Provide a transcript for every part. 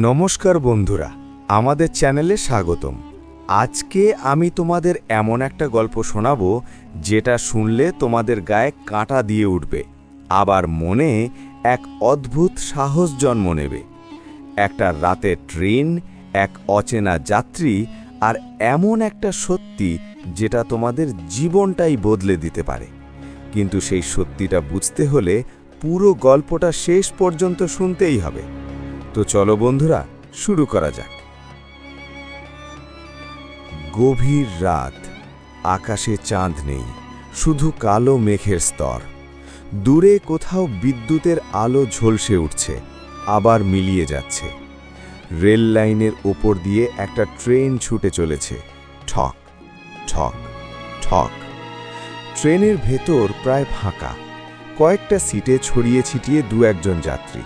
নমস্কার বন্ধুরা, আমাদের চ্যানেলে স্বাগতম। আজকে আমি তোমাদের এমন একটা গল্প শোনাবো যেটা শুনলে তোমাদের গায়ে কাঁটা দিয়ে উঠবে, আবার মনে এক অদ্ভুত সাহস জন্ম নেবে। একটা রাতের ট্রেন, এক অচেনা যাত্রী, আর এমন একটা সত্যি যেটা তোমাদের জীবনটাই বদলে দিতে পারে। কিন্তু সেই সত্যিটা বুঝতে হলে পুরো গল্পটা শেষ পর্যন্ত শুনতেই হবে। তো চলো বন্ধুরা, শুরু করা যাক। গভীর রাত, আকাশে চাঁদ নেই, শুধু কালো মেঘের স্তর। দূরে কোথাও বিদ্যুতের আলো ঝলসে উঠছে, আবার মিলিয়ে যাচ্ছে। রেল লাইনের ওপর দিয়ে একটা ট্রেন ছুটে চলেছে, ঠক ঠক ঠক। ট্রেনের ভেতর প্রায় ফাঁকা, কয়েকটা সিটে ছড়িয়ে ছিটিয়ে দু একজন যাত্রী,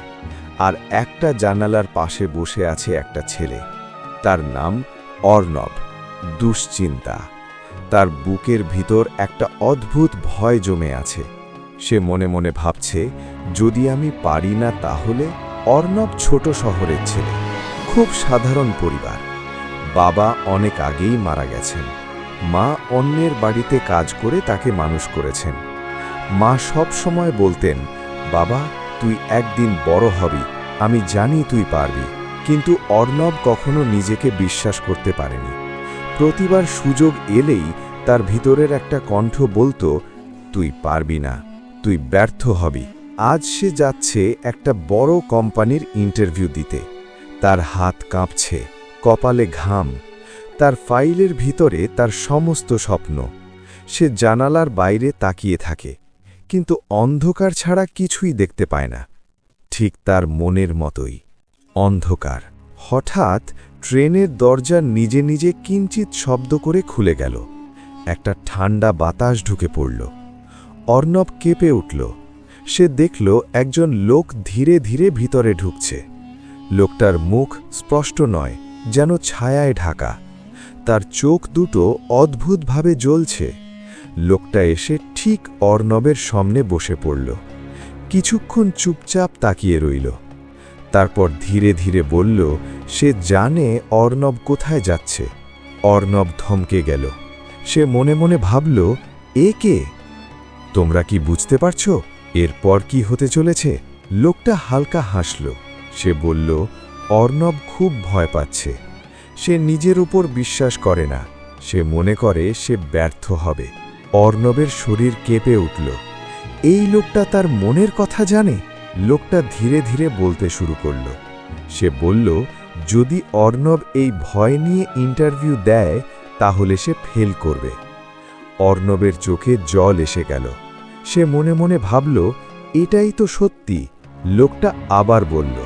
আর একটা জানালার পাশে বসে আছে একটা ছেলে। তার নাম অর্ণব। দুশ্চিন্তা, তার বুকের ভিতর একটা অদ্ভুত ভয় জমে আছে। সে মনে মনে ভাবছে, যদি আমি পারি না তাহলে। অর্ণব ছোট শহরের ছেলে, খুব সাধারণ পরিবার। বাবা অনেক আগেই মারা গেছেন, মা অন্যের বাড়িতে কাজ করে তাকে মানুষ করেছেন। মা সব সময় বলতেন, বাবা তুই একদিন বড় হবি, আমি জানি তুই পারবি। কিন্তু অর্ণব কখনো নিজেকে বিশ্বাস করতে পারেনি। প্রতিবার সুযোগ এলেই তার ভিতরের একটা কণ্ঠ বলতো, তুই পারবি না, তুই ব্যর্থ হবি। আজ সে যাচ্ছে একটা বড় কোম্পানির ইন্টারভিউ দিতে। তার হাত কাঁপছে, কপালে ঘাম। তার ফাইলের ভিতরে তার সমস্ত স্বপ্ন। সে জানালার বাইরে তাকিয়ে থাকে, কিন্তু অন্ধকার ছাড়া কিছুই দেখতে পায় না। ঠিক তার মনের মতোই, অন্ধকার। হঠাৎ ট্রেনের দরজা নিজে নিজে কিঞ্চিৎ শব্দ করে খুলে গেল। একটা ঠান্ডা বাতাস ঢুকে পড়ল। অর্ণব কেঁপে উঠল। সে দেখল একজন লোক ধীরে ধীরে ভিতরে ঢুকছে। লোকটার মুখ স্পষ্ট নয়, যেন ছায়ায় ঢাকা। তার চোখ দুটো অদ্ভুতভাবে জ্বলছে। লোকটা এসে ঠিক অর্ণবের সামনে বসে পড়ল। কিছুক্ষণ চুপচাপ তাকিয়ে রইল। তারপর ধীরে ধীরে বলল, সে জানে অর্ণব কোথায় যাচ্ছে। অর্ণব থমকে গেল। সে মনে মনে ভাবল, এ কে? তোমরা কি বুঝতে পারছো এরপর কি হতে চলেছে? লোকটা হালকা হাসল। সে বলল, অর্ণব খুব ভয় পাচ্ছে। সে নিজের উপর বিশ্বাস করে না। সে মনে করে সে ব্যর্থ হবে। অর্ণবের শরীর কেঁপে উঠল। এই লোকটা তার মনের কথা জানে। লোকটা ধীরে ধীরে বলতে শুরু করল। সে বলল, যদি অর্ণব এই ভয় নিয়ে ইন্টারভিউ দেয় তাহলে সে ফেল করবে। অর্ণবের চোখে জল এসে গেল। সে মনে মনে ভাবল, এটাই তো সত্যি। লোকটা আবার বলল,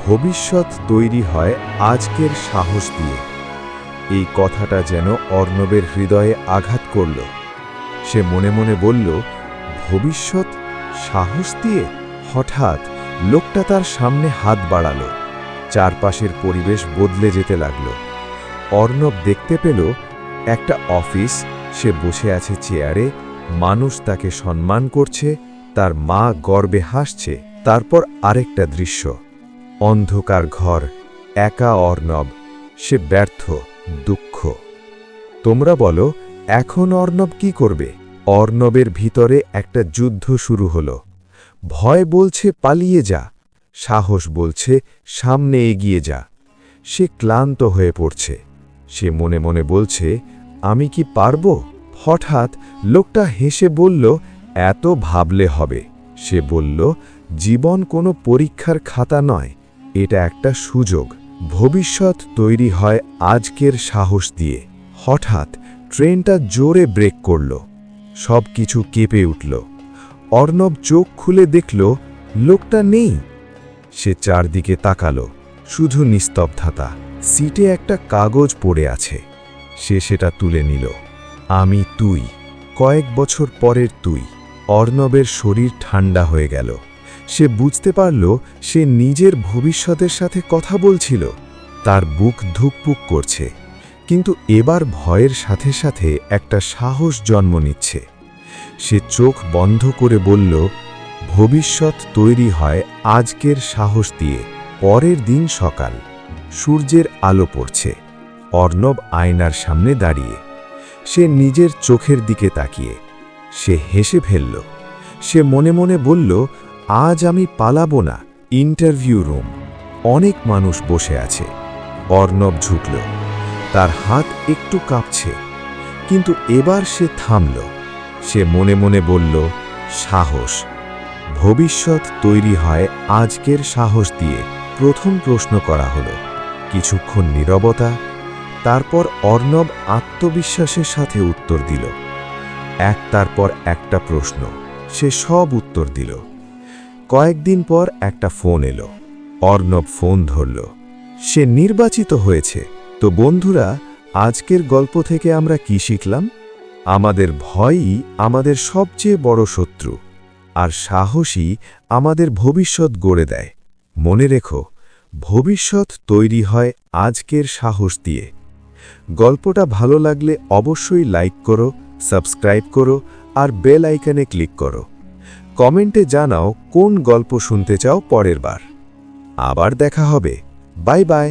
ভবিষ্যৎ তৈরি হয় আজকের সাহস দিয়ে। এই কথাটা যেন অর্ণবের হৃদয়ে আঘাত করল। সে মনে মনে বলল, ভবিষ্যৎ সাহস দিয়ে? হঠাৎ লোকটা তার সামনে হাত বাড়াল। চারপাশের পরিবেশ বদলে যেতে লাগল। অর্ণব দেখতে পেল একটা অফিস। সে বসে আছে চেয়ারে, মানুষ তাকে সম্মান করছে, তার মা গর্বে হাসছে। তারপর আরেকটা দৃশ্য, অন্ধকার ঘর, একা অর্ণব। সে ব্যর্থ, দুঃখ। তোমরা বলো, এখন অর্ণব কি করবে? অর্ণবের ভিতরে একটা যুদ্ধ শুরু হলো। ভয় বলছে পালিয়ে যা, সাহস বলছে সামনে এগিয়ে যা। সে ক্লান্ত হয়ে পড়ছে। সে মনে মনে বলছে, আমি কি পারব? হঠাৎ লোকটা হেসে বলল, এত ভাবলে হবে। সে বলল, জীবন কোনো পরীক্ষার খাতা নয়, এটা একটা সুযোগ। ভবিষ্যৎ তৈরি হয় আজকের সাহস দিয়ে। হঠাৎ ট্রেনটা জোরে ব্রেক করল। সব কিছু কেঁপে উঠল। অর্ণব চোখ খুলে দেখল, লোকটা নেই। সে চারদিকে তাকালো, শুধু নিস্তব্ধতা। সিটে একটা কাগজ পড়ে আছে। সে সেটা তুলে নিল। আমি তুই, কয়েক বছর পরের তুই। অর্ণবের শরীর ঠান্ডা হয়ে গেল। সে বুঝতে পারল সে নিজের ভবিষ্যতের সাথে কথা বলছিল। তার বুক ধুকপুক করছে, কিন্তু এবার ভয়ের সাথে সাথে একটা সাহস জন্ম নিচ্ছে। সে চোখ বন্ধ করে বলল, ভবিষ্যৎ তৈরি হয় আজকের সাহস দিয়ে। পরের দিন সকাল, সূর্যের আলো পড়ছে। অর্ণব আয়নার সামনে দাঁড়িয়ে, সে নিজের চোখের দিকে তাকিয়ে সে হেসে ফেলল। সে মনে মনে বলল, আজ আমি পালাবো না। ইন্টারভিউ রুম, অনেক মানুষ বসে আছে। অর্ণব ঝুঁকল, তার হাত একটু কাঁপছে, কিন্তু এবার সে থামল। সে মনে মনে বলল, সাহস। ভবিষ্যৎ তৈরি হয় আজকের সাহস দিয়ে। প্রথম প্রশ্ন করা হলো। কিছুক্ষণ নীরবতা, তারপর অর্ণব আত্মবিশ্বাসের সাথে উত্তর দিল। একটার পর একটা প্রশ্ন, সে সব উত্তর দিল। কয়েকদিন পর একটা ফোন এলো। অর্ণব ফোন ধরল। সে নির্বাচিত হয়েছে। তো বন্ধুরা, আজকের গল্প থেকে আমরা কি শিখলাম? আমাদের ভয়ই আমাদের সবচেয়ে বড় শত্রু, আর সাহসী আমাদের ভবিষ্যৎ গড়ে দেয়। মনে রেখো, ভবিষ্যৎ তৈরি হয় আজকের সাহস দিয়ে। গল্পটা ভালো লাগলে অবশ্যই লাইক করো, সাবস্ক্রাইব করো আর বেল আইকনে ক্লিক করো। কমেন্টে জানাও কোন গল্প শুনতে চাও পরের বার। আবার দেখা হবে। Bye bye.